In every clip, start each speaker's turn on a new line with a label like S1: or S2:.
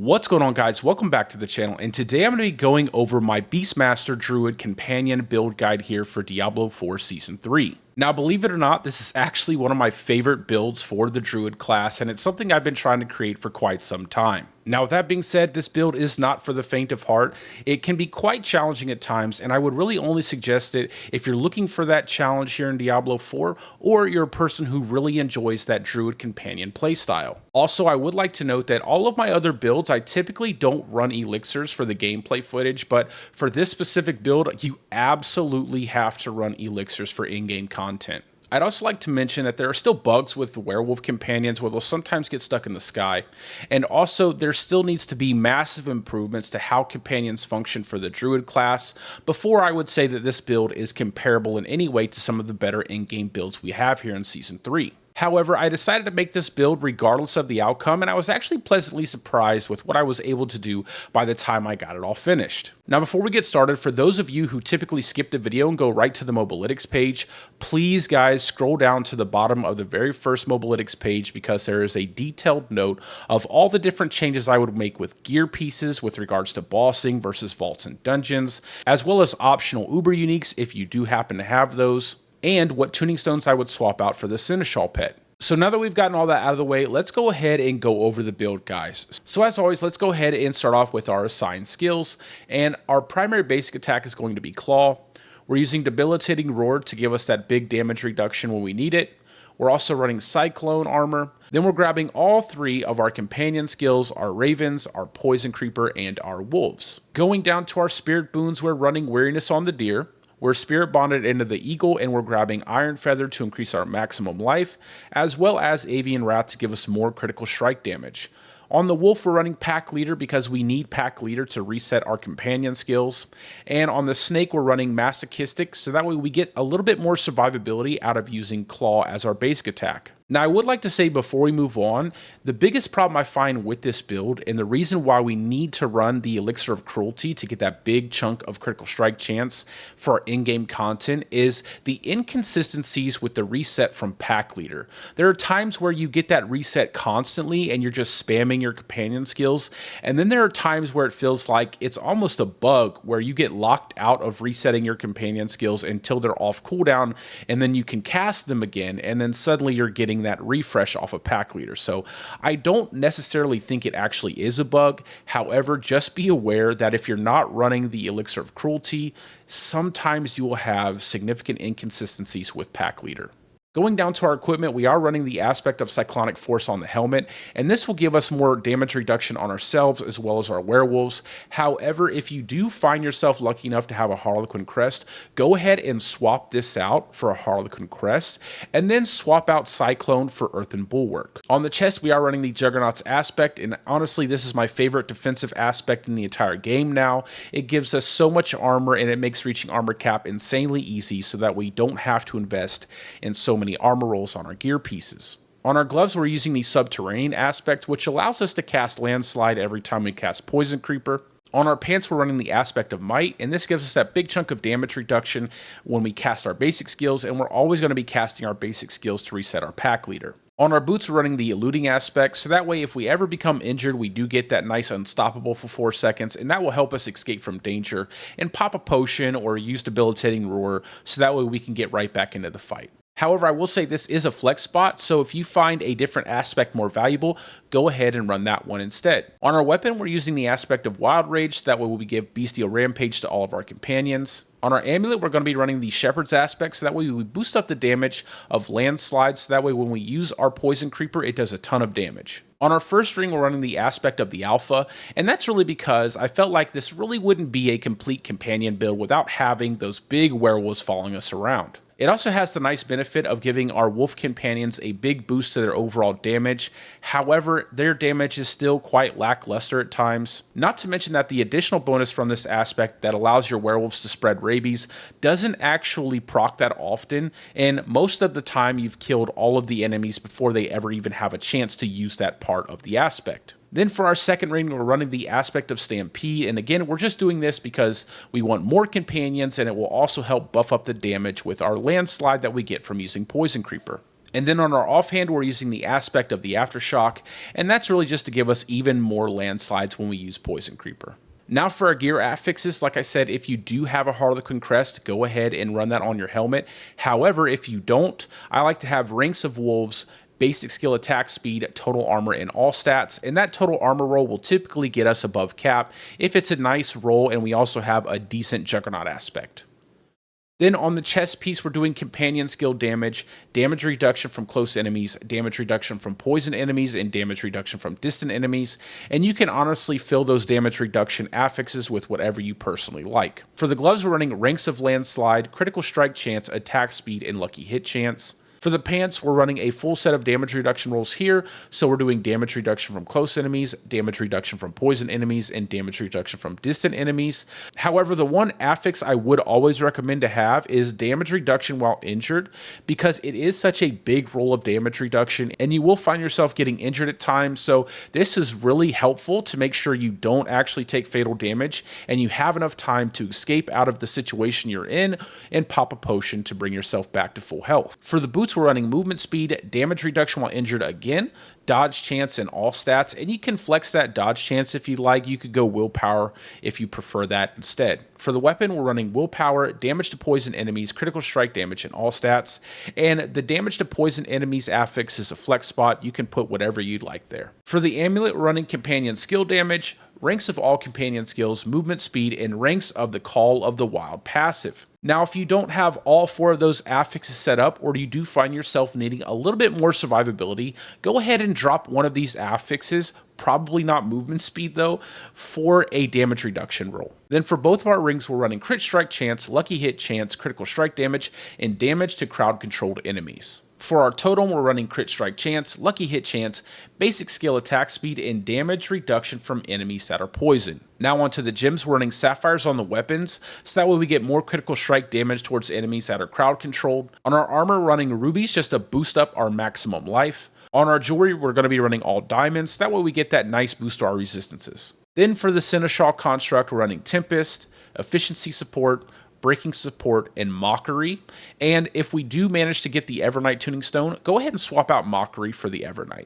S1: What's going on, guys? Welcome back to the channel, and today I'm going to be going over my Beastmaster Druid companion build guide here for Diablo 4 Season 3. Now, believe it or not, this is actually one of my favorite builds for the Druid class, and it's something I've been trying to create for quite some time. Now, with that being said, this build is not for the faint of heart. It can be quite challenging at times, and I would really only suggest it if you're looking for that challenge here in Diablo 4, or you're a person who really enjoys that Druid companion playstyle. Also, I would like to note that all of my other builds, I typically don't run elixirs for the gameplay footage, but for this specific build, you absolutely have to run elixirs for in-game content. I'd also like to mention that there are still bugs with the werewolf companions where they'll sometimes get stuck in the sky, and also there still needs to be massive improvements to how companions function for the Druid class before I would say that this build is comparable in any way to some of the better in-game builds we have here in Season 3. However, I decided to make this build regardless of the outcome, and I was actually pleasantly surprised with what I was able to do by the time I got it all finished. Now, before we get started, for those of you who typically skip the video and go right to the Mobalytics page, please, guys, scroll down to the bottom of the very first Mobalytics page because there is a detailed note of all the different changes I would make with gear pieces with regards to bossing versus vaults and dungeons, as well as optional Uber uniques if you do happen to have those, and what tuning stones I would swap out for the Seneschal pet. So now that we've gotten all that out of the way, let's go ahead and go over the build, guys. So as always, let's go ahead and start off with our assigned skills. And our primary basic attack is going to be Claw. We're using Debilitating Roar to give us that big damage reduction when we need it. We're also running Cyclone armor. Then we're grabbing all three of our companion skills, our Ravens, our Poison Creeper, and our Wolves. Going down to our Spirit Boons, we're running Weariness on the Deer. We're Spirit Bonded into the Eagle, and we're grabbing Iron Feather to increase our maximum life, as well as Avian Wrath to give us more critical strike damage. On the Wolf, we're running Pack Leader because we need Pack Leader to reset our companion skills. And on the Snake, we're running Masochistic, so that way we get a little bit more survivability out of using Claw as our basic attack. Now, I would like to say before we move on, the biggest problem I find with this build, and the reason why we need to run the Elixir of Cruelty to get that big chunk of critical strike chance for our in-game content, is the inconsistencies with the reset from Pack Leader. There are times where you get that reset constantly and you're just spamming your companion skills, and then there are times where it feels like it's almost a bug where you get locked out of resetting your companion skills until they're off cooldown, and then you can cast them again, and then suddenly you're getting that refresh off of Pack Leader. So I don't necessarily think it actually is a bug. However, just be aware that if you're not running the Elixir of Cruelty, sometimes you will have significant inconsistencies with Pack Leader. Going down to our equipment, we are running the aspect of Cyclonic Force on the helmet, and this will give us more damage reduction on ourselves as well as our werewolves. However, if you do find yourself lucky enough to have a Harlequin Crest, go ahead and swap this out for a Harlequin Crest, and then swap out Cyclone for Earthen Bulwark. On the chest, we are running the Juggernaut's aspect, and honestly, this is my favorite defensive aspect in the entire game now. It gives us so much armor, and it makes reaching armor cap insanely easy so that we don't have to invest in so many armor rolls on our gear pieces. On our gloves, we're using the Subterranean aspect, which allows us to cast Landslide every time we cast Poison Creeper. On our pants, we're running the aspect of Might, and this gives us that big chunk of damage reduction when we cast our basic skills, and we're always going to be casting our basic skills to reset our Pack Leader. On our boots, we're running the Eluding aspect, so that way if we ever become injured, we do get that nice Unstoppable for 4 seconds, and that will help us escape from danger and pop a potion or use Debilitating Roar, so that way we can get right back into the fight. However, I will say this is a flex spot, so if you find a different aspect more valuable, go ahead and run that one instead. On our weapon, we're using the aspect of Wild Rage, so that way we give Bestial Rampage to all of our companions. On our amulet, we're going to be running the Shepherd's aspect, so that way we boost up the damage of Landslide, so that way when we use our Poison Creeper, it does a ton of damage. On our first ring, we're running the aspect of the Alpha, and that's really because I felt like this really wouldn't be a complete companion build without having those big werewolves following us around. It also has the nice benefit of giving our wolf companions a big boost to their overall damage. However, their damage is still quite lackluster at times. Not to mention that the additional bonus from this aspect that allows your werewolves to spread rabies doesn't actually proc that often, and most of the time you've killed all of the enemies before they ever even have a chance to use that part of the aspect. Then for our second ring, we're running the aspect of Stampede, and again, we're just doing this because we want more companions, and it will also help buff up the damage with our Landslide that we get from using Poison Creeper. And then on our offhand, we're using the aspect of the Aftershock, and that's really just to give us even more landslides when we use Poison Creeper. Now for our gear affixes, like I said, if you do have a Harlequin crest, go ahead and run that on your helmet. However, if you don't, I like to have Ranks of Wolves, basic skill attack speed, total armor, and all stats. And that total armor roll will typically get us above cap if it's a nice roll and we also have a decent Juggernaut aspect. Then on the chest piece, we're doing companion skill damage, damage reduction from close enemies, damage reduction from poison enemies, and damage reduction from distant enemies. And you can honestly fill those damage reduction affixes with whatever you personally like. For the gloves, we're running Ranks of Landslide, critical strike chance, attack speed, and lucky hit chance. For the pants, we're running a full set of damage reduction rolls here, so we're doing damage reduction from close enemies, damage reduction from poison enemies, and damage reduction from distant enemies. However, the one affix I would always recommend to have is damage reduction while injured, because it is such a big roll of damage reduction, and you will find yourself getting injured at times, so this is really helpful to make sure you don't actually take fatal damage, and you have enough time to escape out of the situation you're in, and pop a potion to bring yourself back to full health. For the boots, we're running movement speed, damage reduction while injured again, dodge chance, and all stats, and you can flex that dodge chance if you like. You could go willpower if you prefer that instead. For the weapon, we're running willpower, damage to poison enemies, critical strike damage, and all stats, and the damage to poison enemies affix is a flex spot. You can put whatever you'd like there. For the amulet, we're running companion skill damage, ranks of all companion skills, movement speed, and ranks of the Call of the Wild passive. Now, if you don't have all 4 of those affixes set up, or you do find yourself needing a little bit more survivability, go ahead and drop one of these affixes, probably not movement speed though, for a damage reduction roll. Then for both of our rings, we're running crit strike chance, lucky hit chance, critical strike damage, and damage to crowd controlled enemies. For our totem, we're running crit strike chance, lucky hit chance, basic skill attack speed, and damage reduction from enemies that are poisoned. Now onto the gems, we're running sapphires on the weapons, so that way we get more critical strike damage towards enemies that are crowd controlled. On our armor, running rubies just to boost up our maximum life. On our jewelry, we're going to be running all diamonds, so that way we get that nice boost to our resistances. Then for the Seneschal construct, we're running Tempest, efficiency support, breaking support, and mockery. And if we do manage to get the Evernight tuning stone, go ahead and swap out mockery for the Evernight.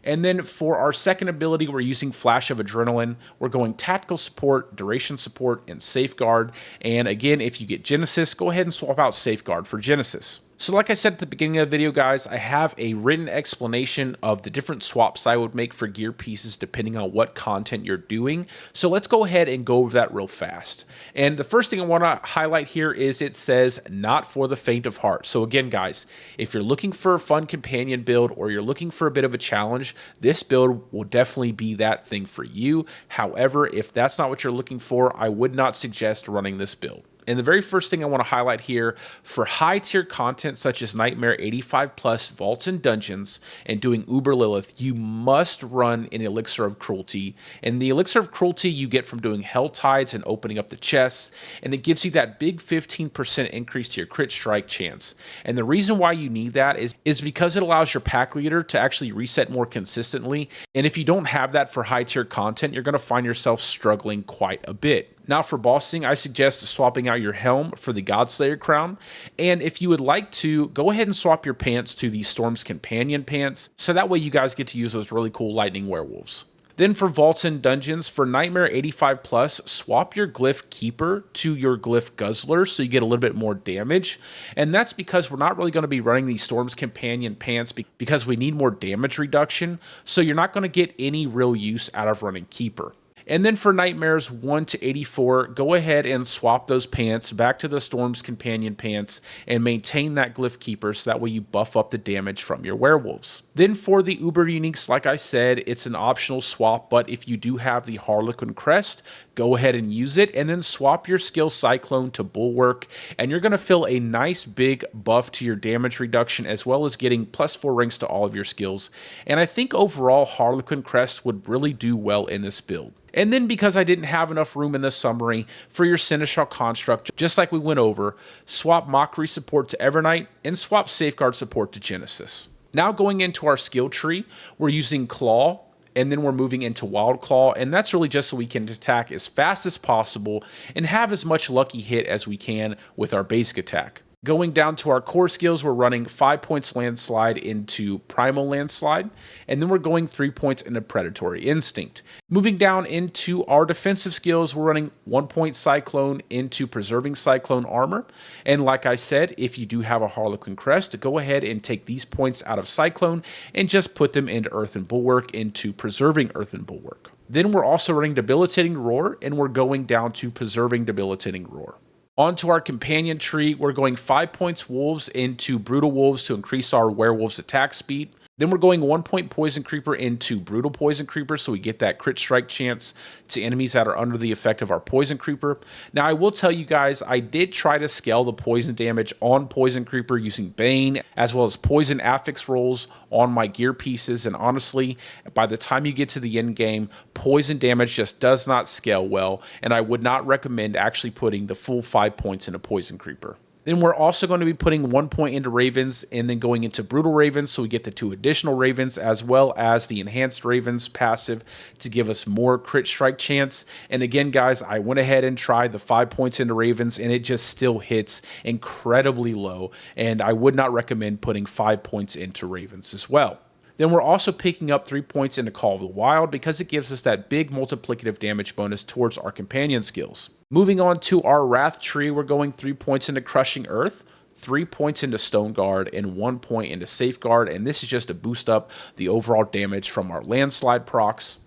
S1: And then for our second ability, we're using Flash of Adrenaline. We're going tactical support, duration support, and safeguard. And again, if you get Genesis, go ahead and swap out safeguard for Genesis. So like I said at the beginning of the video, guys, I have a written explanation of the different swaps I would make for gear pieces depending on what content you're doing. So let's go ahead and go over that real fast. And the first thing I want to highlight here is it says not for the faint of heart. So again, guys, if you're looking for a fun companion build or you're looking for a bit of a challenge, this build will definitely be that thing for you. However, if that's not what you're looking for, I would not suggest running this build. And the very first thing I want to highlight here, for high tier content such as Nightmare 85 plus vaults and dungeons and doing Uber Lilith, you must run an Elixir of Cruelty. And the Elixir of Cruelty you get from doing Hell Tides and opening up the chests, and it gives you that big 15% increase to your crit strike chance. And the reason why you need that is because it allows your pack leader to actually reset more consistently. And if you don't have that for high tier content, you're going to find yourself struggling quite a bit. Now for bossing, I suggest swapping out your helm for the Godslayer crown. And if you would like to, go ahead and swap your pants to the Storm's Companion pants, so that way you guys get to use those really cool lightning werewolves. Then for vaults and dungeons, for Nightmare 85 plus, swap your Glyph Keeper to your Glyph Guzzler so you get a little bit more damage. And that's because we're not really going to be running the Storm's Companion pants because we need more damage reduction. So you're not going to get any real use out of running Keeper. And then for Nightmares 1 to 84, go ahead and swap those pants back to the Storm's Companion pants and maintain that Glyph Keeper so that way you buff up the damage from your werewolves. Then for the Uber Uniques, like I said, it's an optional swap, but if you do have the Harlequin Crest, go ahead and use it, and then swap your skill Cyclone to Bulwark, and you're going to feel a nice big buff to your damage reduction as well as getting +4 ranks to all of your skills. And I think overall Harlequin Crest would really do well in this build. And then because I didn't have enough room in the summary for your Seneschal construct, just like we went over, swap Mockery support to Evernight and swap Safeguard support to Genesis. Now going into our skill tree, we're using Claw, and then we're moving into Wild Claw, and that's really just so we can attack as fast as possible and have as much lucky hit as we can with our basic attack. Going down to our core skills, we're running 5 points Landslide into Primal Landslide, and then we're going 3 points into Predatory Instinct. Moving down into our defensive skills, we're running 1 point Cyclone into Preserving Cyclone Armor, and like I said, if you do have a Harlequin Crest, go ahead and take these points out of Cyclone and just put them into Earthen Bulwark into Preserving Earthen Bulwark. Then we're also running Debilitating Roar, and we're going down to Preserving Debilitating Roar. Onto our companion tree, we're going 5 points Wolves into Brutal Wolves to increase our Werewolves' attack speed. Then we're going 1 point Poison Creeper into Brutal Poison Creeper, so we get that crit strike chance to enemies that are under the effect of our Poison Creeper. Now, I will tell you guys, I did try to scale the poison damage on Poison Creeper using Bane, as well as Poison Affix rolls on my gear pieces, and honestly, by the time you get to the end game, poison damage just does not scale well, and I would not recommend actually putting the full 5 points into Poison Creeper. Then we're also going to be putting 1 point into Ravens and then going into Brutal Ravens, so we get the 2 additional Ravens as well as the Enhanced Ravens passive to give us more crit strike chance. And again, guys, I went ahead and tried the 5 points into Ravens and it just still hits incredibly low, and I would not recommend putting 5 points into Ravens as well. Then we're also picking up 3 points into Call of the Wild because it gives us that big multiplicative damage bonus towards our companion skills. Moving on to our Wrath tree, we're going 3 points into Crushing Earth, 3 points into Stone Guard, and 1 point into Safeguard, and this is just to boost up the overall damage from our Landslide procs.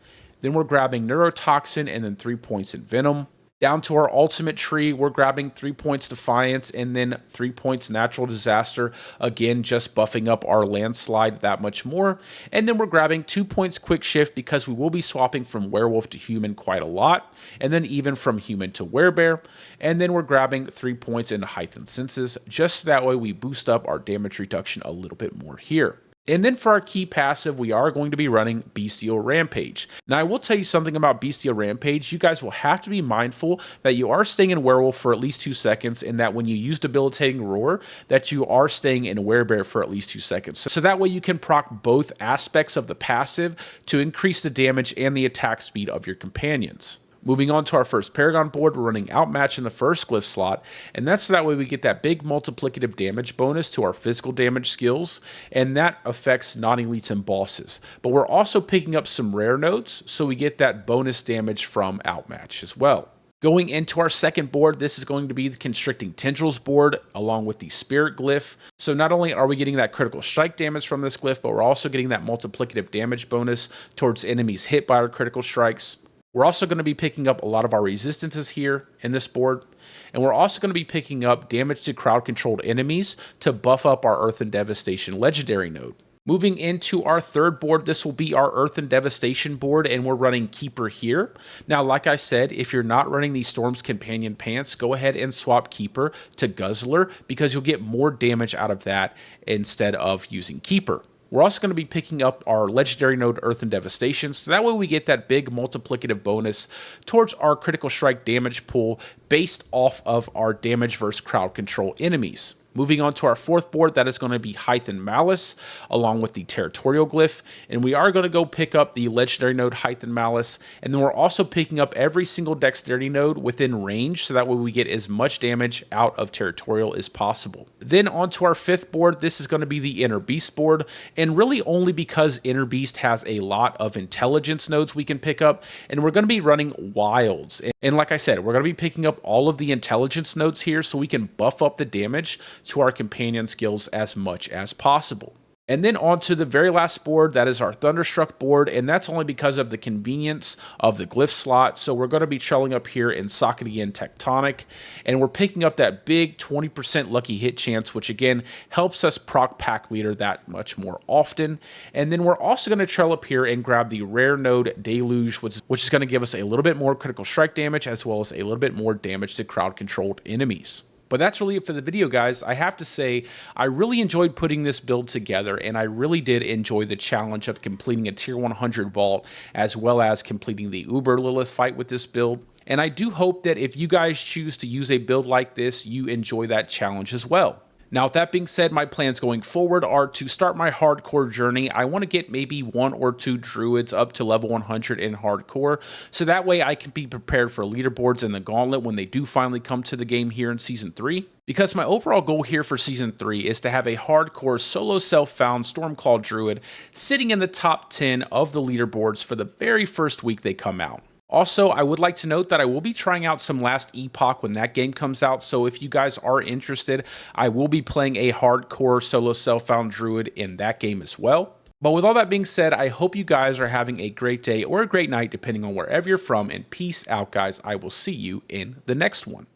S1: Then we're grabbing Neurotoxin and then 3 points in Venom. Down to our ultimate tree, we're grabbing 3 points Defiance and then 3 points Natural Disaster, again just buffing up our Landslide that much more. And then we're grabbing 2 points Quick Shift because we will be swapping from Werewolf to Human quite a lot, and then even from Human to Werebear. And then we're grabbing 3 points into Heightened Senses, just that way we boost up our damage reduction a little bit more here. And then for our key passive, we are going to be running Bestial Rampage. Now, I will tell you something about Bestial Rampage. You guys will have to be mindful that you are staying in Werewolf for at least 2 seconds, and that when you use Debilitating Roar, that you are staying in Werebear for at least 2 seconds. So that way you can proc both aspects of the passive to increase the damage and the attack speed of your companions. Moving on to our first Paragon board, we're running Outmatch in the first glyph slot, and that's so that way we get that big multiplicative damage bonus to our physical damage skills, and that affects non-elites and bosses. But we're also picking up some rare nodes, so we get that bonus damage from Outmatch as well. Going into our second board, this is going to be the Constricting Tendrils board along with the Spirit glyph. So not only are we getting that critical strike damage from this glyph, but we're also getting that multiplicative damage bonus towards enemies hit by our critical strikes. We're also going to be picking up a lot of our resistances here in this board, and we're also going to be picking up damage to crowd-controlled enemies to buff up our Earthen Devastation legendary node. Moving into our third board, this will be our Earthen Devastation board, and we're running Keeper here. Now, like I said, if you're not running the Storm's Companion Pants, go ahead and swap Keeper to Guzzler because you'll get more damage out of that instead of using Keeper. We're also going to be picking up our legendary node Earthen Devastation, so that way we get that big multiplicative bonus towards our critical strike damage pool based off of our damage versus crowd control enemies. Moving on to our fourth board, that is going to be Heightened Malice along with the Territorial Glyph, and we are going to go pick up the legendary node Heightened Malice, and then we're also picking up every single dexterity node within range, so that way we get as much damage out of Territorial as possible. Then onto our fifth board, this is going to be the Inner Beast board, and really only because Inner Beast has a lot of intelligence nodes we can pick up, and we're going to be running Wilds. And like I said, we're going to be picking up all of the intelligence nodes here so we can buff up the damage to our companion skills as much as possible. And then on to the very last board, that is our Thunderstruck board, and that's only because of the convenience of the glyph slot. So we're going to be trailing up here in Sockety and Tectonic, and we're picking up that big 20% lucky hit chance, which again helps us proc Pack Leader that much more often. And then we're also going to trail up here and grab the rare node Deluge, which is going to give us a little bit more critical strike damage as well as a little bit more damage to crowd-controlled enemies. But that's really it for the video, guys. I have to say, I really enjoyed putting this build together, and I really did enjoy the challenge of completing a tier 100 vault, as well as completing the Uber Lilith fight with this build. And I do hope that if you guys choose to use a build like this, you enjoy that challenge as well. Now, with that being said, my plans going forward are to start my hardcore journey. I want to get maybe 1 or 2 druids up to level 100 in hardcore, so that way I can be prepared for leaderboards in the gauntlet when they do finally come to the game here in Season 3. because my overall goal here for Season 3 is to have a hardcore solo self-found Stormclaw Druid sitting in the top 10 of the leaderboards for the very first week they come out. Also, I would like to note that I will be trying out some Last Epoch when that game comes out, so if you guys are interested, I will be playing a hardcore solo self-found Druid in that game as well. But with all that being said, I hope you guys are having a great day or a great night, depending on wherever you're from, and peace out, guys. I will see you in the next one.